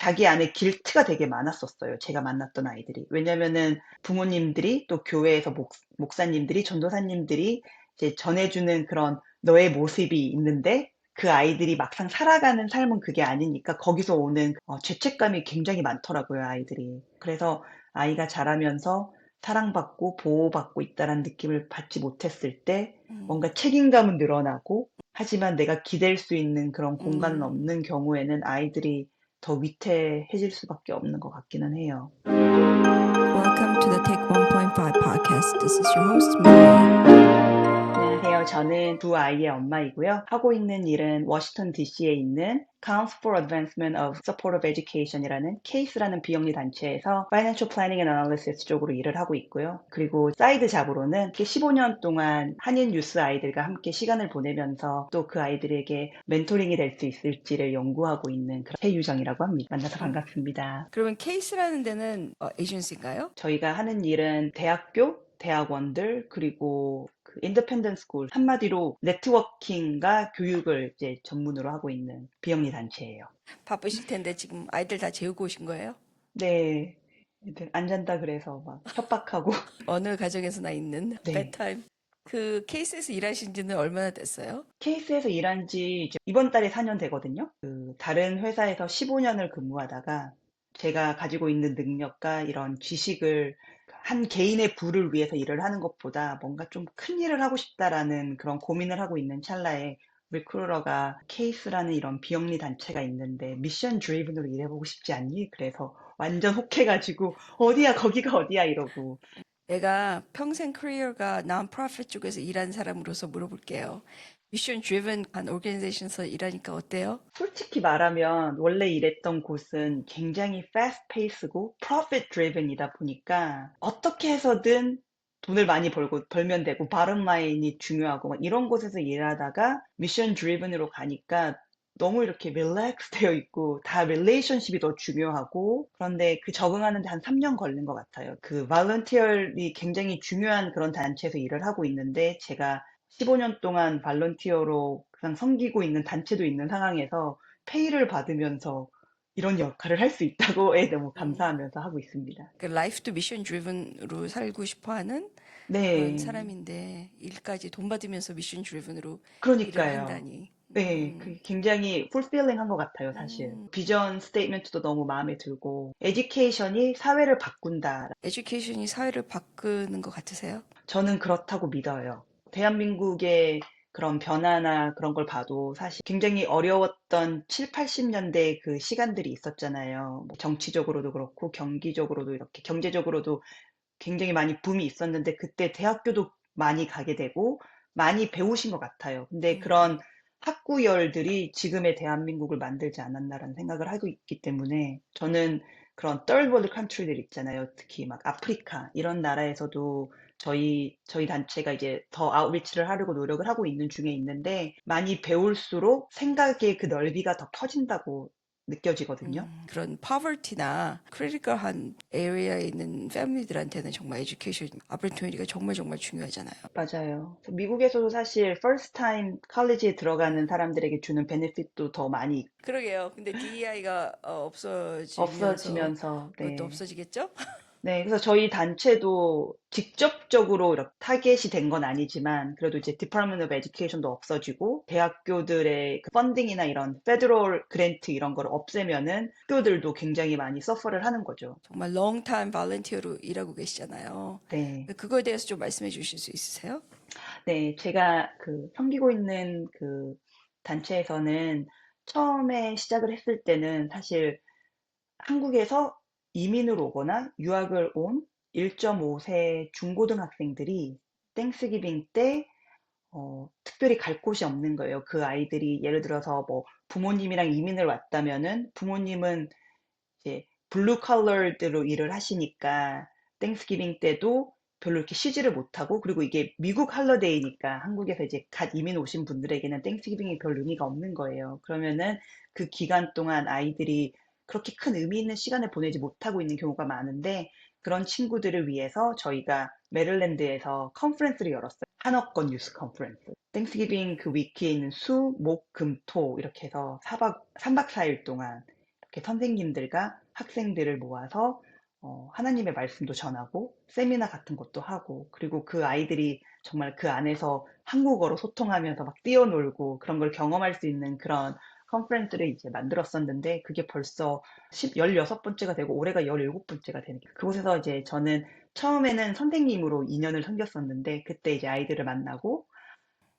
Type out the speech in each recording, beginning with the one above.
자기 안에 길트가 되게 많았었어요. 제가 만났던 아이들이. 왜냐면은 부모님들이 또 교회에서 목사님들이 전도사님들이 이제 전해주는 그런 너의 모습이 있는데 그 아이들이 막상 살아가는 삶은 그게 아니니까 거기서 오는 죄책감이 굉장히 많더라고요, 아이들이. 그래서 아이가 자라면서 사랑받고 보호받고 있다는 느낌을 받지 못했을 때 음, 뭔가 책임감은 늘어나고 하지만 내가 기댈 수 있는 그런 공간은 음. 없는 경우에는 아이들이 더 위태해질 수밖에 없는 것 같기는 해요. Welcome to the Take 1.5 podcast. This is your host, Millie. 안녕하세요. 저는 두 아이의 엄마이고요. 하고 있는 일은 워싱턴 DC에 있는 Council for Advancement of Supportive Education이라는 CASE라는 비영리 단체에서 Financial Planning and Analysis 쪽으로 일을 하고 있고요. 그리고 사이드 잡으로는 15년 동안 한인 유스 아이들과 함께 시간을 보내면서 또 그 아이들에게 멘토링이 될 수 있을지를 연구하고 있는 그런 최유정이라고 합니다. 만나서 반갑습니다. 그러면 케이스라는 데는 에이전시인가요? 저희가 하는 일은 대학교, 대학원들, 그리고 그 인디펜던트 스쿨, 한마디로 네트워킹과 교육을 이제 전문으로 하고 있는 비영리 단체예요. 바쁘실 텐데 지금 아이들 다 재우고 오신 거예요? 네. 애들 안 잔다 그래서 막 협박하고. 어느 가정에서나 있는 네. bedtime. 그 케이스에서 일하신 지는 얼마나 됐어요? 케이스에서 일한 지 이제 이번 달에 4년 되거든요. 그 다른 회사에서 15년을 근무하다가 제가 가지고 있는 능력과 이런 지식을 한 개인의 부를 위해서 일을 하는 것보다 뭔가 좀 큰 일을 하고 싶다라는 그런 고민을 하고 있는 찰나에 리크루터가 케이스라는 이런 비영리 단체가 있는데 미션 드리븐으로 일해보고 싶지 않니? 그래서 완전 혹해가지고 어디야 거기가 어디야 이러고. 내가 평생 커리어가 non-profit 쪽에서 일한 사람으로서 물어볼게요. 미션 driven 한 organization에서 일하니까 어때요? 솔직히 말하면 원래 일했던 곳은 굉장히 fast pace고 profit driven이다 보니까 어떻게 해서든 돈을 많이 벌면 되고 bottom line이 중요하고 막 이런 곳에서 일하다가 mission driven으로 가니까 너무 이렇게 relax 되어 있고 다 relationship이 더 중요하고 그런데 그 적응하는데 한 3년 걸린 것 같아요. 그 volunteer이 굉장히 중요한 그런 단체에서 일을 하고 있는데 제가 15년 동안 발런티어로 그냥 섬기고 있는 단체도 있는 상황에서 페이를 받으면서 이런 역할을 할 수 있다고에 너무 감사하면서 하고 있습니다. 그 라이프도 미션 드리븐으로 살고 싶어 하는 그런 네, 사람인데 일까지 돈 받으면서 미션 드리븐으로 일을 그러니까요. 한다니. 네, 그 굉장히 fulfilling 한 것 같아요, 사실. 음, 비전 스테이트먼트도 너무 마음에 들고, 에듀케이션이 사회를 바꾼다. 에듀케이션이 사회를 바꾸는 것 같으세요? 저는 그렇다고 믿어요. 대한민국의 그런 변화나 그런 걸 봐도 사실 굉장히 어려웠던 7, 80년대 그 시간들이 있었잖아요. 뭐 정치적으로도 그렇고 경기적으로도 이렇게 경제적으로도 굉장히 많이 붐이 있었는데 그때 대학교도 많이 가게 되고 많이 배우신 것 같아요. 근데 그런 학구열들이 지금의 대한민국을 만들지 않았나라는 생각을 하고 있기 때문에 저는 그런 third world country들 있잖아요. 특히 막 아프리카 이런 나라에서도 저희 단체가 이제 더 아웃리치를 하려고 노력을 하고 있는 중에 있는데 많이 배울수록 생각의 그 넓이가 더 커진다고 느껴지거든요. 그런 poverty나 크리티컬한 에리아에 있는 패밀리들한테는 정말 에듀케이션 opportunity가 정말 정말 중요하잖아요. 맞아요. 그래서 미국에서도 사실 first time 컬리지에 들어가는 사람들에게 주는 베네핏도 더 많이 그러게요. 근데 DEI가 없어지면서 없어지면서, 그것도 네. 없어지겠죠? 네, 그래서 저희 단체도 직접적으로 이렇게 타겟이 된 건 아니지만, 그래도 이제 Department of Education도 없어지고, 대학교들의 그 펀딩이나 이런 페더럴 그랜트 이런 걸 없애면은 학교들도 굉장히 많이 서퍼를 하는 거죠. 정말 long time volunteer로 일하고 계시잖아요. 네. 그거에 대해서 좀 말씀해 주실 수 있으세요? 네, 제가 그 섬기고 있는 그 단체에서는 처음에 시작을 했을 때는 사실 한국에서 이민을 오거나 유학을 온 1.5세 중고등학생들이 땡스기빙 때 특별히 갈 곳이 없는 거예요. 그 아이들이 예를 들어서 뭐 부모님이랑 이민을 왔다면은 부모님은 이제 블루 컬러드로 일을 하시니까 땡스기빙 때도 별로 이렇게 쉬지를 못하고 그리고 이게 미국 할러데이니까 한국에서 이제 갓 이민 오신 분들에게는 땡스기빙이 별 의미가 없는 거예요. 그러면은 그 기간 동안 아이들이 그렇게 큰 의미 있는 시간을 보내지 못하고 있는 경우가 많은데 그런 친구들을 위해서 저희가 메릴랜드에서 컨퍼런스를 열었어요. 한어권 뉴스 컨퍼런스. 땡스기빙 그 위키에 있는 수, 목, 금, 토 이렇게 해서 3박 4일 동안 이렇게 선생님들과 학생들을 모아서 하나님의 말씀도 전하고 세미나 같은 것도 하고 그리고 그 아이들이 정말 그 안에서 한국어로 소통하면서 막 뛰어놀고 그런 걸 경험할 수 있는 그런 컨퍼런스를 이제 만들었었는데 그게 벌써 16번째가 되고 올해가 17번째가 되는 그곳에서 이제 저는 처음에는 선생님으로 2년을 섬겼었는데 그때 이제 아이들을 만나고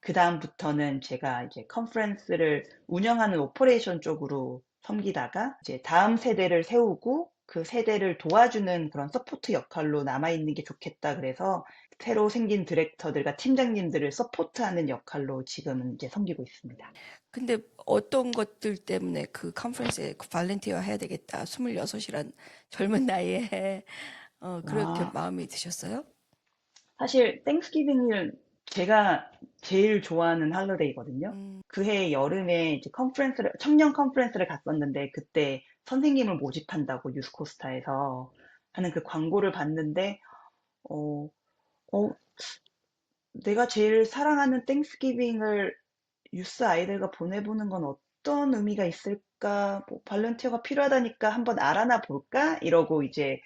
그다음부터는 제가 이제 컨퍼런스를 운영하는 오퍼레이션 쪽으로 섬기다가 이제 다음 세대를 세우고 그 세대를 도와주는 그런 서포트 역할로 남아있는 게 좋겠다 그래서 새로 생긴 디렉터들과 팀장님들을 서포트하는 역할로 지금은 이제 섬기고 있습니다. 근데 어떤 것들 때문에 그 컨퍼런스에 그 발렌티어 해야 되겠다. 26이란 젊은 나이에 그렇게 아, 마음이 드셨어요? 사실 땡스기빙은 제가 제일 좋아하는 할러데이거든요. 음, 그해 여름에 이제 청년 컨퍼런스를 갔었는데 그때 선생님을 모집한다고 뉴스코스타에서 하는 그 광고를 봤는데 어, 어, 내가 제일 사랑하는 땡스기빙을 유스 아이들과 보내보는 건 어떤 의미가 있을까? 뭐 발렌티어가 필요하다니까 한번 알아나 볼까? 이러고 이제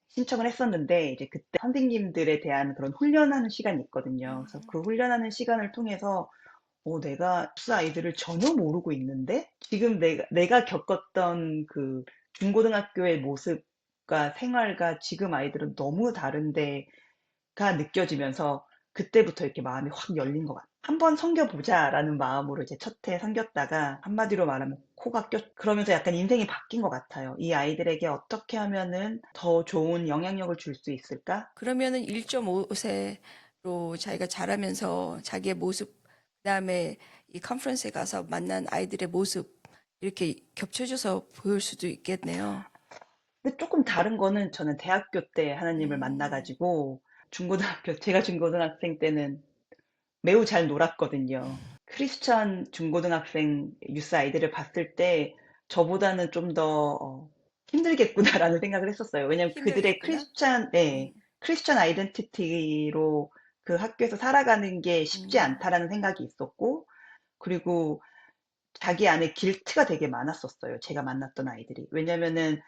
신청을 했었는데 이제 그때 선생님들에 대한 그런 훈련하는 시간이 있거든요. 그래서 그 훈련하는 시간을 통해서 내가 스 아이들을 전혀 모르고 있는데 지금 내가 겪었던 그 중고등학교의 모습과 생활과 지금 아이들은 너무 다른데가 느껴지면서 그때부터 이렇게 마음이 확 열린 것 같아요. 한번 섬겨보자라는 마음으로 이제 첫 해 섬겼다가 한마디로 말하면 코가 그러면서 약간 인생이 바뀐 것 같아요. 이 아이들에게 어떻게 하면은 더 좋은 영향력을 줄 수 있을까? 그러면은 1.5세로 자기가 자라면서 자기의 모습, 그다음에 이 컨퍼런스에 가서 만난 아이들의 모습 이렇게 겹쳐져서 보일 수도 있겠네요. 근데 조금 다른 거는 저는 대학교 때 하나님을 음, 만나가지고 제가 중고등학생 때는 매우 잘 놀았거든요. 크리스천 중고등학생 유스 아이들을 봤을 때 저보다는 좀 더 힘들겠구나라는 생각을 했었어요. 왜냐면 그들의 힘들겠구나. 음, 크리스천 아이덴티티로 그 학교에서 살아가는 게 쉽지 음, 않다라는 생각이 있었고, 그리고 자기 안에 길트가 되게 많았었어요. 제가 만났던 아이들이. 왜냐면은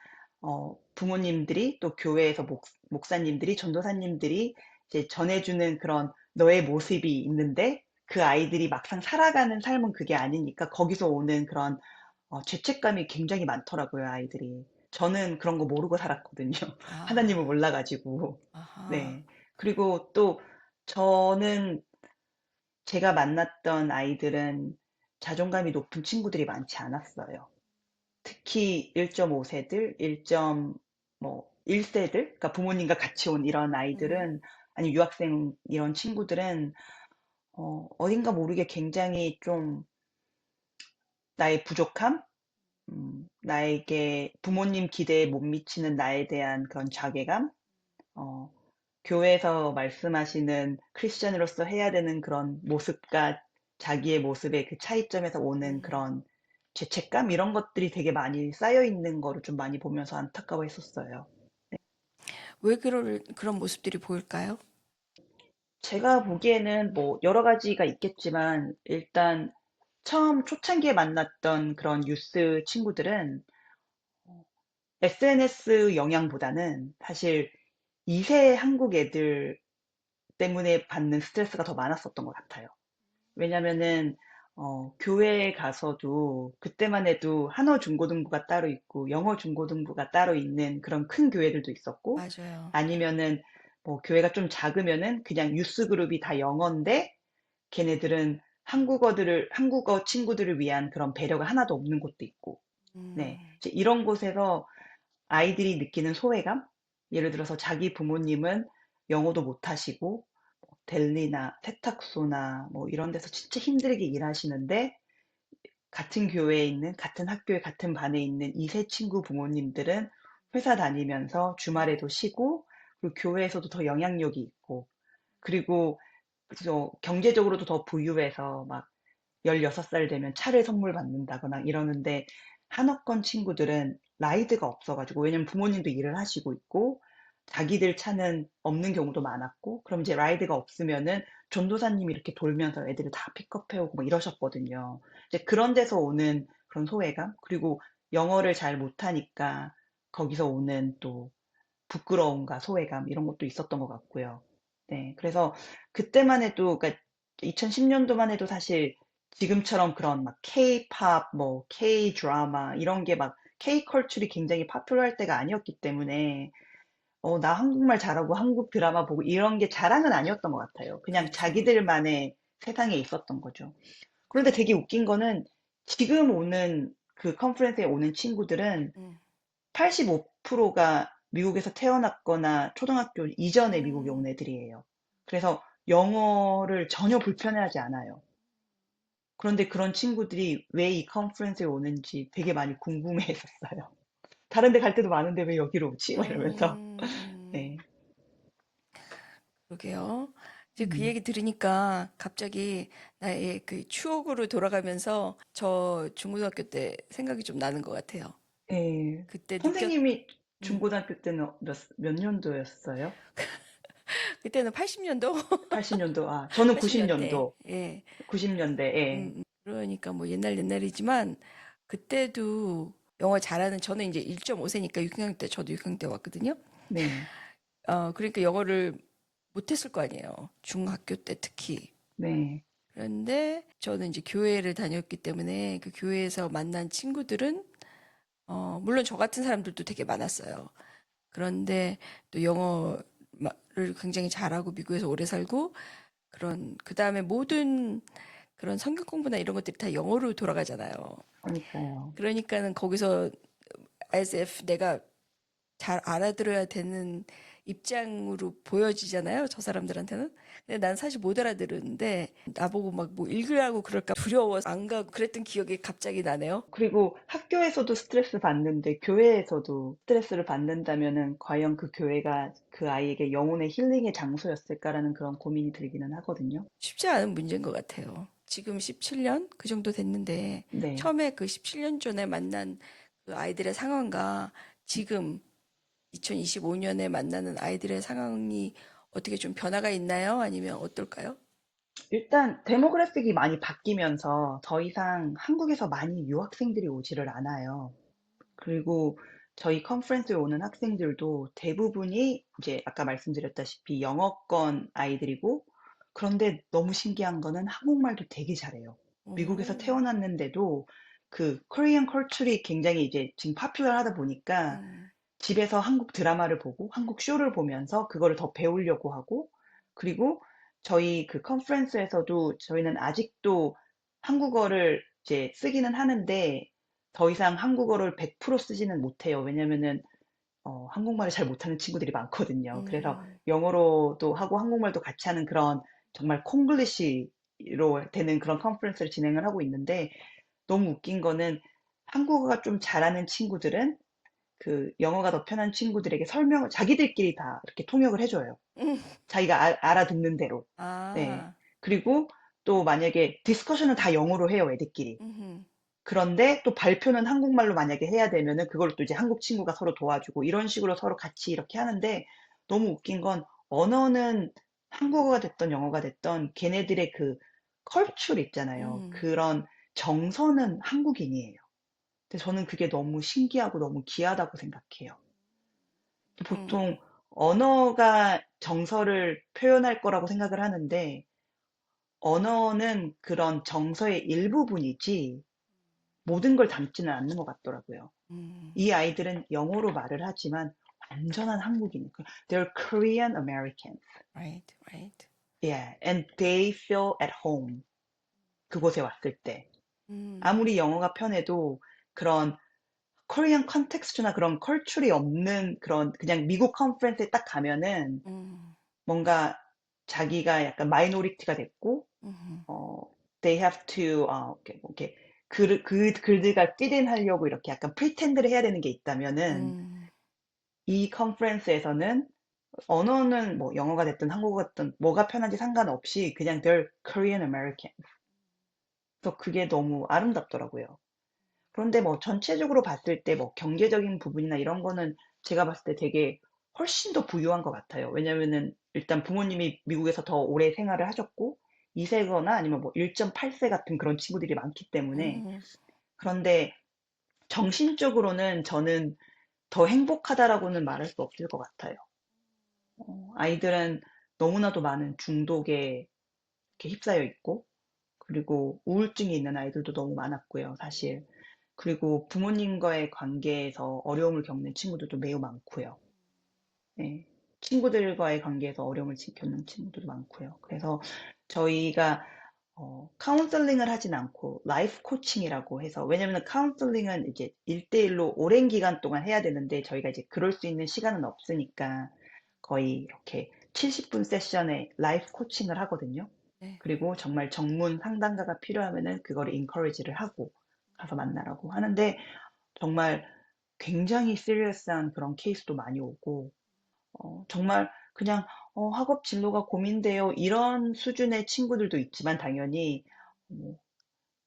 부모님들이 또 교회에서 목사님들이 전도사님들이 이제 전해주는 그런 너의 모습이 있는데 그 아이들이 막상 살아가는 삶은 그게 아니니까 거기서 오는 그런 죄책감이 굉장히 많더라고요, 아이들이. 저는 그런 거 모르고 살았거든요. 하나님을 아, 몰라가지고. 아하. 네. 그리고 또 저는 제가 만났던 아이들은 자존감이 높은 친구들이 많지 않았어요. 특히 1.5세들, 1세들, 그러니까 부모님과 같이 온 이런 음, 아이들은, 아니, 유학생 이런 친구들은, 어딘가 모르게 굉장히 좀 나의 부족함, 나에게 부모님 기대에 못 미치는 나에 대한 그런 자괴감, 어, 교회에서 말씀하시는 크리스천으로서 해야 되는 그런 모습과 자기의 모습의 그 차이점에서 오는 음. 그런 죄책감 이런 것들이 되게 많이 쌓여 있는 거를 좀 많이 보면서 안타까워했었어요. 왜 그런 모습들이 보일까요? 제가 보기에는 뭐 여러 가지가 있겠지만 일단 처음 초창기에 만났던 그런 유스 친구들은 SNS 영향보다는 사실 2세 한국 애들 때문에 받는 스트레스가 더 많았었던 것 같아요. 왜냐면은 교회에 가서도 그때만 해도 한어 중고등부가 따로 있고 영어 중고등부가 따로 있는 그런 큰 교회들도 있었고 맞아요. 아니면은 뭐 교회가 좀 작으면은 그냥 유스 그룹이 다 영어인데 걔네들은 한국어 친구들을 위한 그런 배려가 하나도 없는 곳도 있고 네. 음, 이제 이런 곳에서 아이들이 느끼는 소외감? 예를 들어서 자기 부모님은 영어도 못하시고 델리나 세탁소나 뭐 이런 데서 진짜 힘들게 일하시는데 같은 교회에 있는 같은 학교에 같은 반에 있는 이세 친구 부모님들은 회사 다니면서 주말에도 쉬고 그리고 교회에서도 더 영향력이 있고 그리고 경제적으로도 더 부유해서 막 16살 되면 차를 선물 받는다거나 이러는데 한업권 친구들은 라이드가 없어가지고 왜냐면 부모님도 일을 하시고 있고 자기들 차는 없는 경우도 많았고 그럼 이제 라이드가 없으면은 전도사님이 이렇게 돌면서 애들을 다 픽업해오고 뭐 이러셨거든요. 이제 그런 데서 오는 그런 소외감 그리고 영어를 잘 못하니까 거기서 오는 또 부끄러움과 소외감 이런 것도 있었던 것 같고요. 네. 그래서 그때만 해도 그러니까 2010년도만 해도 사실 지금처럼 그런 막 K-팝 뭐 K-드라마 이런 게 막 K-컬처가 굉장히 파퓰러할 때가 아니었기 때문에 나 한국말 잘하고 한국 드라마 보고 이런 게 자랑은 아니었던 것 같아요. 그냥 그렇죠. 자기들만의 세상에 있었던 거죠. 그런데 되게 웃긴 거는 지금 오는 그 컨퍼런스에 오는 친구들은 음. 85%가 미국에서 태어났거나 초등학교 이전에 미국에 온 음. 애들이에요. 그래서 영어를 전혀 불편해하지 않아요. 그런데 그런 친구들이 왜 이 컨퍼런스에 오는지 되게 많이 궁금해했었어요. 다른 데 갈 때도 많은데 왜 여기로 오지? 막 이러면서. 네. 그러게요. 이제 그 음. 얘기 들으니까 갑자기 나의 그 추억으로 돌아가면서 저 중고등학교 때 생각이 좀 나는 것 같아요. 예. 그때 선생님이 음, 중고등학교 때는 몇 년도였어요? 그때는 80년도? 80년도. 아, 저는 80년대. 90년도. 예. 90년대. 예. 그러니까 뭐 옛날이지만 그때도 영어 잘하는 저는 이제 1.5세니까 6학년 때 저도 6학년 때 왔거든요. 네. 그러니까 영어를 못했을 거 아니에요. 중학교 때 특히. 네. 그런데 저는 이제 교회를 다녔기 때문에 그 교회에서 만난 친구들은 물론 저 같은 사람들도 되게 많았어요. 그런데 또 영어를 굉장히 잘하고 미국에서 오래 살고 그다음에 모든 그런 성경 공부나 이런 것들이 다 영어로 돌아가잖아요. 그러니까요. 그러니까는 거기서 as if 내가 잘 알아들어야 되는 입장으로 보여지잖아요. 저 사람들한테는. 근데 난 사실 못 알아들었는데 나보고 막 뭐 읽으라고 그럴까 두려워서 안 가고 그랬던 기억이 갑자기 나네요. 그리고 학교에서도 스트레스 받는데 교회에서도 스트레스를 받는다면은 과연 그 교회가 그 아이에게 영혼의 힐링의 장소였을까라는 그런 고민이 들기는 하거든요. 쉽지 않은 문제인 것 같아요. 지금 17년 그 정도 됐는데 네. 처음에 그 17년 전에 만난 그 아이들의 상황과 지금 2025년에 만나는 아이들의 상황이 어떻게 좀 변화가 있나요? 아니면 어떨까요? 일단 데모그래픽이 많이 바뀌면서 더 이상 한국에서 많이 유학생들이 오지를 않아요. 그리고 저희 컨퍼런스에 오는 학생들도 대부분이 이제 아까 말씀드렸다시피 영어권 아이들이고 그런데 너무 신기한 거는 한국말도 되게 잘해요. 미국에서 오, 태어났는데도 그 코리안 컬처리 굉장히 이제 지금 파퓰러하다 보니까 음, 집에서 한국 드라마를 보고 한국 쇼를 보면서 그거를 더 배우려고 하고 그리고 저희 그 컨퍼런스에서도 저희는 아직도 한국어를 이제 쓰기는 하는데 더 이상 한국어를 100% 쓰지는 못해요. 왜냐면은 한국말을 잘 못하는 친구들이 많거든요. 그래서 음, 영어로도 하고 한국말도 같이 하는 그런 정말 콩글리시로 되는 그런 컨퍼런스를 진행을 하고 있는데 너무 웃긴 거는 한국어가 좀 잘하는 친구들은 그 영어가 더 편한 친구들에게 설명을 자기들끼리 다 이렇게 통역을 해줘요. 음, 자기가 알아듣는 대로. 네. 아, 그리고 또 만약에 디스커션은 다 영어로 해요, 애들끼리. 음, 그런데 또 발표는 한국말로 만약에 해야 되면은 그걸 또 이제 한국 친구가 서로 도와주고 이런 식으로 서로 같이 이렇게 하는데 너무 웃긴 건 언어는 한국어가 됐던 영어가 됐던 걔네들의 그 컬처 있잖아요. 음, 그런 정서는 한국인이에요. 근데 저는 그게 너무 신기하고 너무 귀하다고 생각해요. 음, 보통 언어가 정서를 표현할 거라고 생각을 하는데 언어는 그런 정서의 일부분이지 모든 걸 담지는 않는 것 같더라고요. 음, 이 아이들은 영어로 말을 하지만 완전한 한국인. They're Korean Americans. right, right, Yeah, and they feel at home. 그곳에 왔을 때. 음, 아무리 영어가 편해도 그런 코리안 컨텍스트나 그런 컬처리 없는 그런 그냥 미국 컨퍼런스에 딱 가면은 음, 뭔가 자기가 약간 마이너리티가 됐고 음, 어 they have to 이렇게 글들과 fit in 하려고 이렇게 약간 프리텐드를 해야 되는 게 있다면은 음, 이 컨퍼런스에서는 언어는 뭐 영어가 됐든 한국어가 됐든 뭐가 편한지 상관없이 그냥 they're Korean American. 그래서 그게 너무 아름답더라고요. 그런데 뭐 전체적으로 봤을 때 뭐 경제적인 부분이나 이런 거는 제가 봤을 때 되게 훨씬 더 부유한 것 같아요. 왜냐면은 일단 부모님이 미국에서 더 오래 생활을 하셨고 2세거나 아니면 뭐 1.8세 같은 그런 친구들이 많기 때문에 음, 그런데 정신적으로는 저는 더 행복하다라고는 말할 수 없을 것 같아요. 아이들은 너무나도 많은 중독에 이렇게 휩싸여 있고, 그리고 우울증이 있는 아이들도 너무 많았고요, 사실. 그리고 부모님과의 관계에서 어려움을 겪는 친구들도 매우 많고요. 네. 친구들과의 관계에서 어려움을 겪는 친구들도 많고요. 그래서 저희가 카운셀링을 하진 않고 라이프 코칭이라고 해서, 왜냐면 카운셀링은 이제 1대1로 오랜 기간 동안 해야 되는데 저희가 이제 그럴 수 있는 시간은 없으니까 거의 이렇게 70분 세션에 라이프 코칭을 하거든요. 네. 그리고 정말 전문 상담가가 필요하면은 그거를 인커리지를 하고 가서 만나라고 하는데, 정말 굉장히 시리어스한 그런 케이스도 많이 오고, 정말 그냥 "학업 진로가 고민돼요." 이런 수준의 친구들도 있지만, 당연히 뭐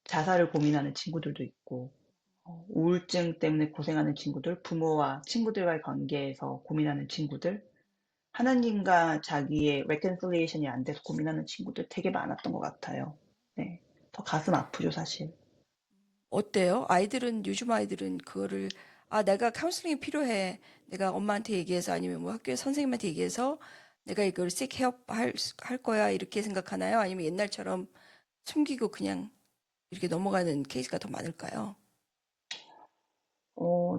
자살을 고민하는 친구들도 있고, 우울증 때문에 고생하는 친구들, 부모와 친구들과의 관계에서 고민하는 친구들, 하나님과 자기의 reconciliation이 안 돼서 고민하는 친구들 되게 많았던 것 같아요. 네. 더 가슴 아프죠, 사실. 어때요? 아이들은, 요즘 아이들은 그거를, 아, 내가 카운슬링이 필요해. 내가 엄마한테 얘기해서 아니면 뭐 학교에 선생님한테 얘기해서 내가 이걸 seek help 할 거야. 이렇게 생각하나요? 아니면 옛날처럼 숨기고 그냥 이렇게 넘어가는 케이스가 더 많을까요? 어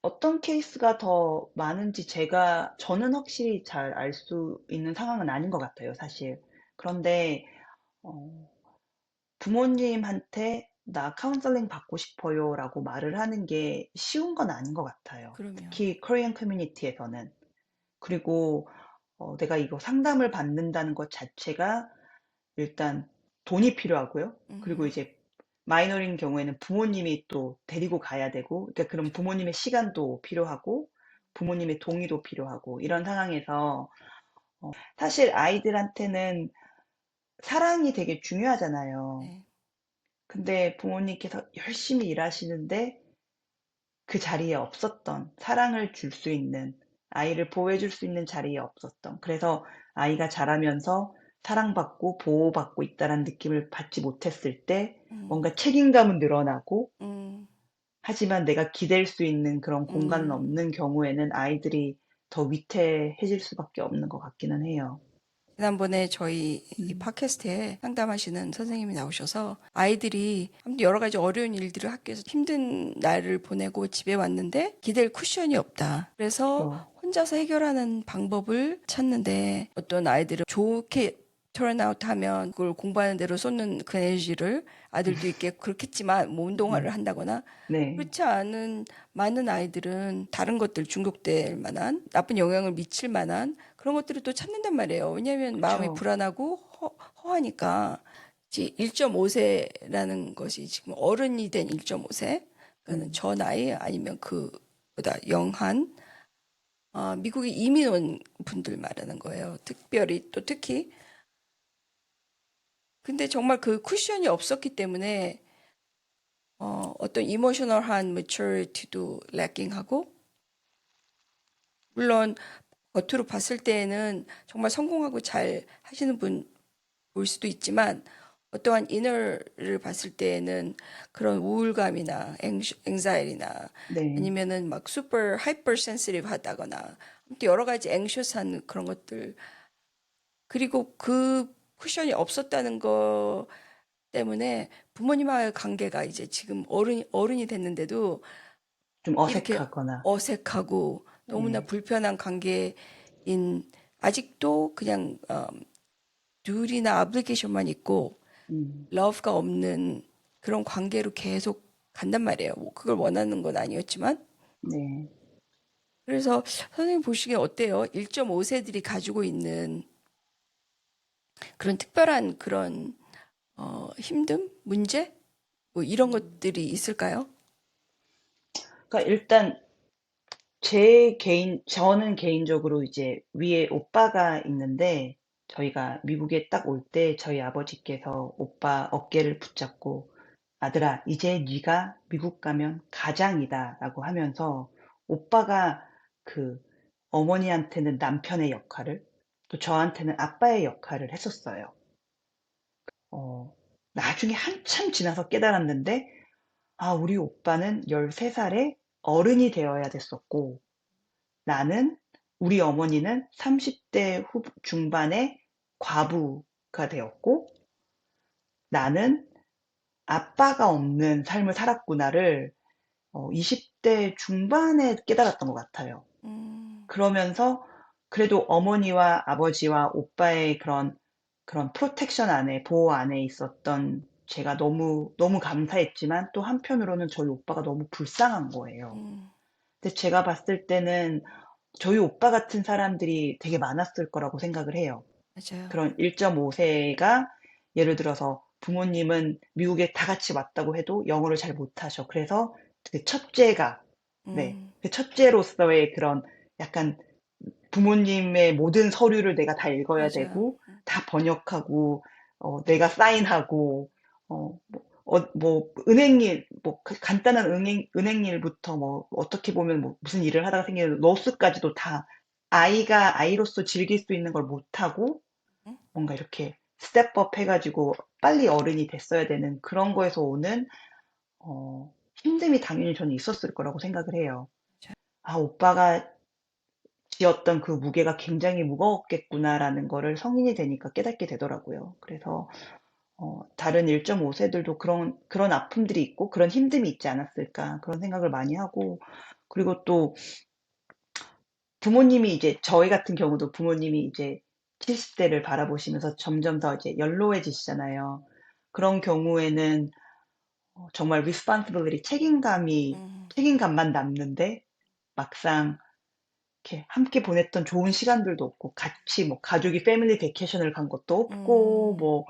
어떤 케이스가 더 많은지 저는 확실히 잘 알 수 있는 상황은 아닌 것 같아요, 사실. 그런데 어 부모님한테 "나 카운셀링 받고 싶어요."라고 말을 하는 게 쉬운 건 아닌 것 같아요, 그러면. 특히 코리안 커뮤니티에서는. 그리고 내가 이거 상담을 받는다는 것 자체가 일단 돈이 필요하고요. 그리고 음, 이제 마이너인 경우에는 부모님이 또 데리고 가야 되고, 그러니까 그럼 부모님의 시간도 필요하고 부모님의 동의도 필요하고, 이런 상황에서 사실 아이들한테는 사랑이 되게 중요하잖아요. 네. 근데 부모님께서 열심히 일하시는데 그 자리에 없었던, 사랑을 줄 수 있는, 아이를 보호해 줄 수 있는 자리에 없었던, 그래서 아이가 자라면서 사랑받고 보호받고 있다라는 느낌을 받지 못했을 때 음, 뭔가 책임감은 늘어나고, 음, 하지만 내가 기댈 수 있는 그런 공간은 음. 없는 경우에는 아이들이 더 위태해질 수밖에 없는 것 같기는 해요. 지난번에 저희 이 음. 팟캐스트에 상담하시는 선생님이 나오셔서 아이들이 아무튼 여러 가지 어려운 일들을 학교에서 힘든 날을 보내고 집에 왔는데 기댈 쿠션이 없다. 그래서 그죠. 혼자서 해결하는 방법을 찾는데 어떤 아이들은 좋게 턴아웃 하면 그걸 공부하는 대로 쏟는 그 에너지를 아들도 있게 그렇겠지만 뭐 운동화를 네. 한다거나 네. 그렇지 않은 많은 아이들은 다른 것들 중독될 만한 나쁜 영향을 미칠 만한 그런 것들을 또 찾는단 말이에요. 왜냐하면 마음이 그쵸. 불안하고 허하니까 1.5세라는 것이 지금 어른이 된 1.5세, 그러니까 음. 저 나이 아니면 그보다 영한 미국에 이민 온 분들 말하는 거예요. 특별히 또 특히 근데 정말 그 쿠션이 없었기 때문에 어떤 이모셔널한 매처리티도 래킹하고 물론 겉으로 봤을 때에는 정말 성공하고 잘 하시는 분 볼 수도 있지만 어떠한 이너를 봤을 때에는 그런 우울감이나 앵자이리나 네. 아니면은 막 슈퍼 하이퍼 센시티브 하다거나 아무튼 여러 가지 앵셔스한 그런 것들 그리고 그 쿠션이 없었다는 거 때문에 부모님과의 관계가 이제 지금 어른이 됐는데도 좀 이렇게 어색하거나. 어색하고 너무나 네. 불편한 관계인 아직도 그냥 듀리나 아블리케이션만 있고 음. 러브가 없는 그런 관계로 계속 간단 말이에요. 뭐 그걸 원하는 건 아니었지만 네. 그래서 선생님 보시기에 어때요? 1.5세들이 가지고 있는 그런 특별한 그런 힘듦, 문제 뭐 이런 것들이 있을까요? 그러니까 일단 저는 개인적으로 이제 위에 오빠가 있는데, 저희가 미국에 딱 올 때 저희 아버지께서 오빠 어깨를 붙잡고 "아들아, 이제 네가 미국 가면 가장이다."라고 하면서, 오빠가 그 어머니한테는 남편의 역할을, 또 저한테는 아빠의 역할을 했었어요. 나중에 한참 지나서 깨달았는데, 우리 오빠는 13살에 어른이 되어야 됐었고, 나는, 우리 어머니는 30대 중반에 과부가 되었고, 나는 아빠가 없는 삶을 살았구나를 20대 중반에 깨달았던 것 같아요. 음, 그러면서 그래도 어머니와 아버지와 오빠의 그런 프로텍션 안에, 보호 안에 있었던 제가 너무, 너무 감사했지만 또 한편으로는 저희 오빠가 너무 불쌍한 거예요. 음, 근데 제가 봤을 때는 저희 오빠 같은 사람들이 되게 많았을 거라고 생각을 해요. 맞아요. 그런 1.5세가 예를 들어서 부모님은 미국에 다 같이 왔다고 해도 영어를 잘 못하셔. 그래서 그 첫째가, 네, 음, 그 첫째로서의 그런 약간 부모님의 모든 서류를 내가 다 읽어야 맞아요. 되고, 다 번역하고, 내가 사인하고, 은행일, 간단한 은행일부터 어떻게 보면 무슨 일을 하다가 생기는 로스까지도 다 아이가 아이로서 즐길 수 있는 걸 못하고, 음, 뭔가 이렇게 스텝업 해가지고 빨리 어른이 됐어야 되는 그런 거에서 오는, 힘듦이 당연히 저는 있었을 거라고 생각을 해요. 맞아요. 오빠가 지었던 그 무게가 굉장히 무거웠겠구나라는 거를 성인이 되니까 깨닫게 되더라고요. 그래서 다른 1.5세들도 그런 아픔들이 있고 그런 힘듦이 있지 않았을까 그런 생각을 많이 하고 그리고 또 부모님이 이제 저희 같은 경우도 부모님이 이제 70대를 바라보시면서 점점 더 이제 연로해지시잖아요. 그런 경우에는 정말 responsibility 음, 책임감만 남는데 막상 이렇게 함께 보냈던 좋은 시간들도 없고 같이 가족이 패밀리 베케이션을 간 것도 없고 음,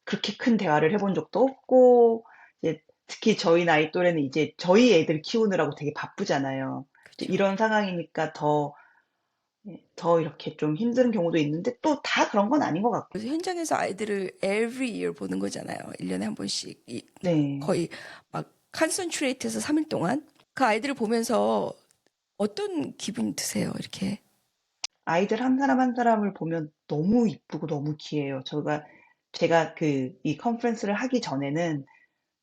그렇게 큰 대화를 해본 적도 없고 이제 특히 저희 나이 또래는 이제 저희 애들 키우느라고 되게 바쁘잖아요. 이제 그렇죠. 이런 상황이니까 더 이렇게 좀 힘든 경우도 있는데 또 다 그런 건 아닌 것 같고. 그래서 현장에서 아이들을 every year 보는 거잖아요. 1년에 한 번씩. 네. 거의 막 컨센트레이트해서 3일 동안. 그 아이들을 보면서 어떤 기분이 드세요? 이렇게. 아이들 한 사람 한 사람을 보면 너무 이쁘고 너무 귀해요. 제가 이 컨퍼런스를 하기 전에는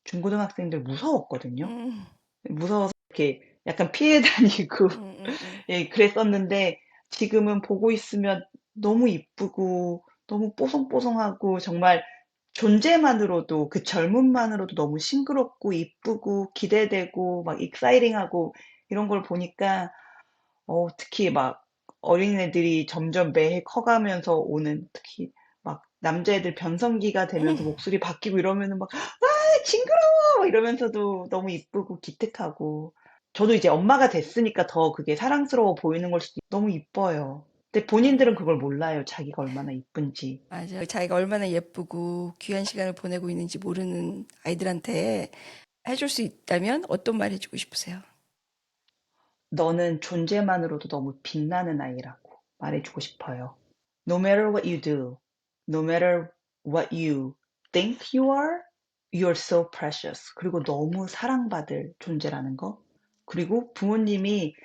중고등학생들 무서웠거든요. 음, 무서워서 이렇게 약간 피해 다니고 음, 음, 음, 예, 그랬었는데 지금은 보고 있으면 너무 이쁘고 너무 뽀송뽀송하고 정말 존재만으로도 그 젊음만으로도 너무 싱그럽고 이쁘고 기대되고 막 익사이팅하고 이런 걸 보니까 특히 막 어린애들이 점점 매해 커가면서 오는 특히 막 남자애들 변성기가 되면서 음. 목소리 바뀌고 이러면은 막 징그러워! 이러면서도 너무 이쁘고 기특하고. 저도 이제 엄마가 됐으니까 더 그게 사랑스러워 보이는 걸 수도 너무 이뻐요. 근데 본인들은 그걸 몰라요. 자기가 얼마나 이쁜지. 맞아요. 자기가 얼마나 예쁘고 귀한 시간을 보내고 있는지 모르는 아이들한테 해줄 수 있다면 어떤 말 해주고 싶으세요? 너는 존재만으로도 너무 빛나는 아이라고 말해주고 싶어요. No matter what you do, no matter what you think you are, you're so precious. 그리고 너무 사랑받을 존재라는 거. 그리고 부모님이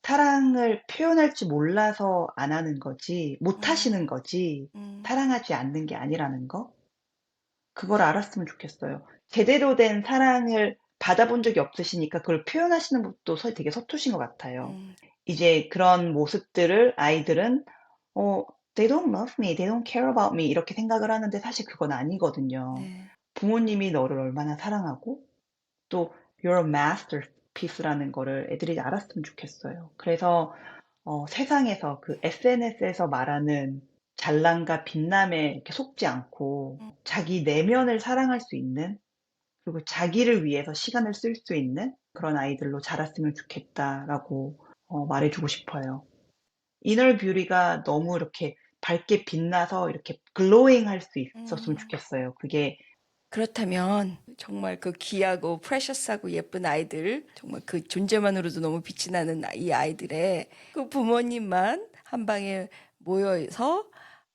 사랑을 표현할 줄 몰라서 안 하는 거지, 못 음, 하시는 거지, 음, 사랑하지 않는 게 아니라는 거? 그걸 알았으면 좋겠어요. 제대로 된 사랑을 받아본 적이 없으시니까 그걸 표현하시는 것도 되게 서투신 것 같아요. 음, 이제 그런 모습들을 아이들은, 어, they don't love me, they don't care about me 이렇게 생각을 하는데 사실 그건 아니거든요. 네. 부모님이 너를 얼마나 사랑하고 또 you're a masterpiece라는 거를 애들이 알았으면 좋겠어요. 그래서 세상에서 그 SNS에서 말하는 잘남과 빛남에 이렇게 속지 않고 자기 내면을 사랑할 수 있는 그리고 자기를 위해서 시간을 쓸 수 있는 그런 아이들로 자랐으면 좋겠다라고 말해주고 싶어요. 이너 뷰리가 너무 이렇게 밝게 빛나서 이렇게 글로잉 할 수 있었으면 음. 좋겠어요. 그게 그렇다면 정말 그 귀하고 프레셔스하고 예쁜 아이들, 정말 그 존재만으로도 너무 빛이 나는 이 아이들의 그 부모님만 한 방에 모여서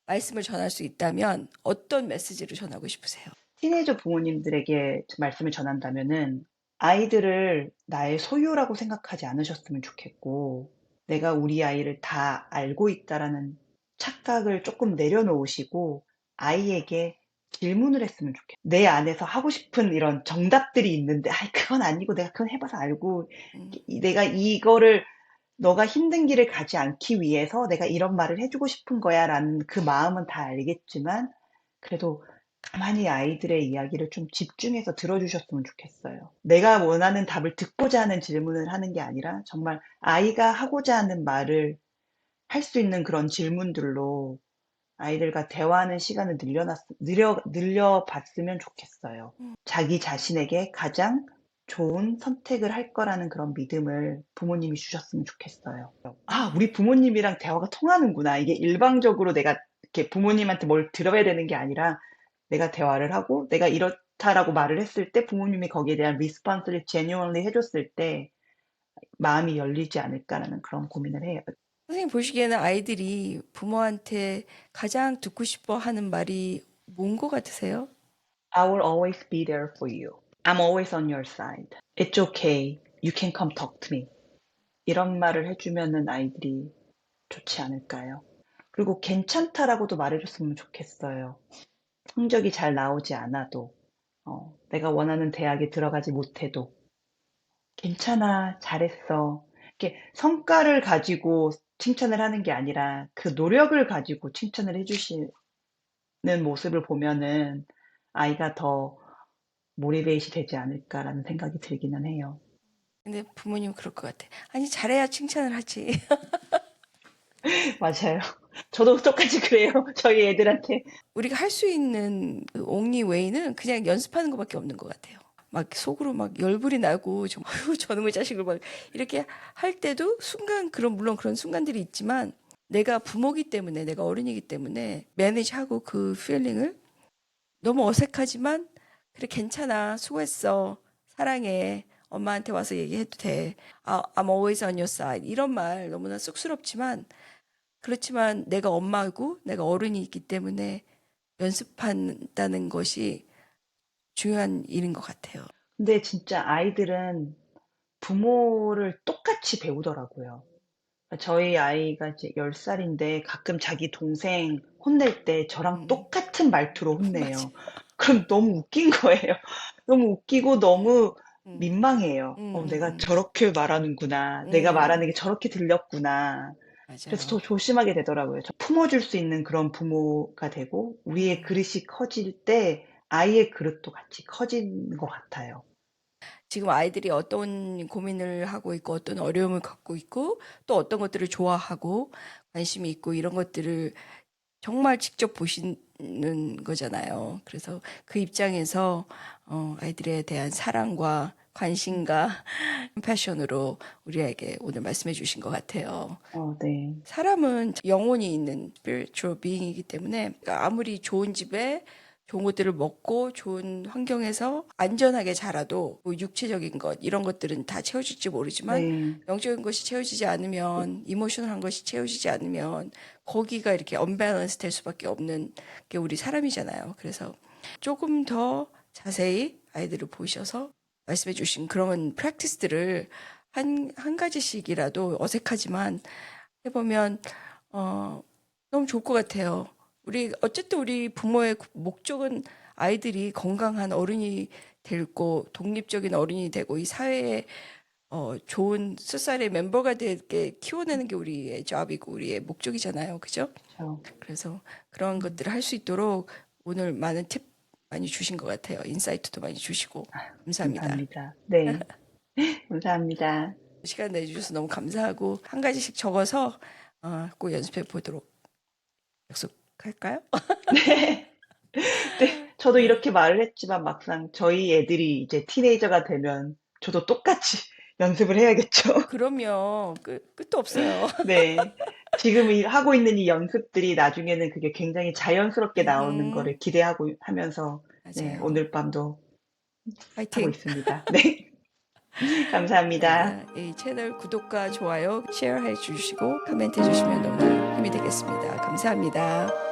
말씀을 전할 수 있다면 어떤 메시지를 전하고 싶으세요? 티네이저 부모님들에게 말씀을 전한다면은 아이들을 나의 소유라고 생각하지 않으셨으면 좋겠고, 내가 우리 아이를 다 알고 있다라는 착각을 조금 내려놓으시고, 아이에게 질문을 했으면 좋겠어. 내 안에서 하고 싶은 이런 정답들이 있는데, 아이, 그건 아니고 내가 그건 해봐서 알고, 음, 내가 이거를 너가 힘든 길을 가지 않기 위해서 내가 이런 말을 해주고 싶은 거야 라는 그 마음은 다 알겠지만, 그래도 가만히 아이들의 이야기를 좀 집중해서 들어주셨으면 좋겠어요. 내가 원하는 답을 듣고자 하는 질문을 하는 게 아니라 정말 아이가 하고자 하는 말을 할 수 있는 그런 질문들로 아이들과 대화하는 시간을 늘려봤으면 좋겠어요. 자기 자신에게 가장 좋은 선택을 할 거라는 그런 믿음을 부모님이 주셨으면 좋겠어요. 아, 우리 부모님이랑 대화가 통하는구나. 이게 일방적으로 내가 이렇게 부모님한테 뭘 들어야 되는 게 아니라 내가 대화를 하고 내가 이렇다라고 말을 했을 때 부모님이 거기에 대한 리스폰스를 genuinely 해줬을 때 마음이 열리지 않을까라는 그런 고민을 해요. 선생님 보시기에는 아이들이 부모한테 가장 듣고 싶어 하는 말이 뭔 것 같으세요? I will always be there for you. I'm always on your side. It's okay. You can come talk to me. 이런 말을 해주면은 아이들이 좋지 않을까요? 그리고 괜찮다라고도 말해줬으면 좋겠어요. 성적이 잘 나오지 않아도, 내가 원하는 대학에 들어가지 못해도, 괜찮아, 잘했어. 이렇게 성과를 가지고 칭찬을 하는 게 아니라 그 노력을 가지고 칭찬을 해주시는 모습을 보면은 아이가 더 모티베이트 되지 않을까라는 생각이 들기는 해요. 근데 부모님 그럴 것 같아. 아니, 잘해야 칭찬을 하지. 맞아요. 저도 똑같이 그래요. 저희 애들한테. 우리가 할 수 있는 그 옹리 웨이는 그냥 연습하는 것밖에 없는 것 같아요. 막 속으로 막 열불이 나고 좀 아유 저놈의 자식을 막 이렇게 할 때도 순간 그런 물론 그런 순간들이 있지만 내가 부모기 때문에 내가 어른이기 때문에 매니지하고 그 필링을 너무 어색하지만 그래 괜찮아 수고했어 사랑해 엄마한테 와서 얘기해도 돼 I'm always on your side 이런 말 너무나 쑥스럽지만 그렇지만 내가 엄마고 내가 어른이기 때문에 연습한다는 것이 중요한 일인 것 같아요. 근데 진짜 아이들은 부모를 똑같이 배우더라고요. 저희 아이가 이제 10살인데 가끔 자기 동생 혼낼 때 저랑 음, 똑같은 말투로 맞아. 혼내요. 그럼 너무 웃긴 거예요. 너무 웃기고 너무 음, 민망해요. 음, 음, 내가 음, 저렇게 말하는구나. 내가 말하는 음, 게 저렇게 들렸구나. 그래서 더 맞아요. 조심하게 되더라고요. 품어줄 수 있는 그런 부모가 되고 우리의 음. 그릇이 커질 때 아이의 그릇도 같이 커지는 것 같아요. 지금 아이들이 어떤 고민을 하고 있고 어떤 어려움을 갖고 있고 또 어떤 것들을 좋아하고 관심이 있고 이런 것들을 정말 직접 보시는 거잖아요. 그래서 그 입장에서 아이들에 대한 사랑과 관심과 패션으로 우리에게 오늘 말씀해 주신 것 같아요. 네. 사람은 영혼이 있는 spiritual being이기 때문에 그러니까 아무리 좋은 집에 좋은 것들을 먹고 좋은 환경에서 안전하게 자라도 뭐 육체적인 것 이런 것들은 다 채워질지 모르지만 네. 영적인 것이 채워지지 않으면 이모셔널한 것이 채워지지 않으면 거기가 이렇게 언밸런스 될 수밖에 없는 게 우리 사람이잖아요. 그래서 조금 더 자세히 아이들을 보셔서 말씀해 주신 그런 프랙티스들을 한 가지씩이라도 어색하지만 해보면 어, 너무 좋을 것 같아요. 어쨌든 우리 부모의 목적은 아이들이 건강한 어른이 되고 독립적인 어른이 되고 이 사회에 좋은 소사이의 멤버가 되게 키워내는 게 우리의 잡이고 우리의 목적이잖아요. 그죠? 그렇죠. 그래서 그런 것들을 할 수 있도록 오늘 많은 팁 많이 주신 것 같아요. 인사이트도 많이 주시고 감사합니다. 감사합니다. 네. 감사합니다. 시간 내주셔서 너무 감사하고 한 가지씩 적어서 꼭 연습해 보도록 약속할까요? 네. 네. 저도 네. 이렇게 말을 했지만 막상 저희 애들이 이제 티네이저가 되면 저도 똑같이 연습을 해야겠죠. 그러면 끝도 없어요. 네. 지금 하고 있는 이 연습들이 나중에는 그게 굉장히 자연스럽게 나오는 음흠. 거를 기대하고 하면서 네, 맞아요. 오늘 밤도 하고 파이팅. 있습니다. 네. 감사합니다. 감사합니다. 이 채널 구독과 좋아요, 쉐어해 주시고 코멘트 해 주시면 너무 힘이 되겠습니다. 감사합니다.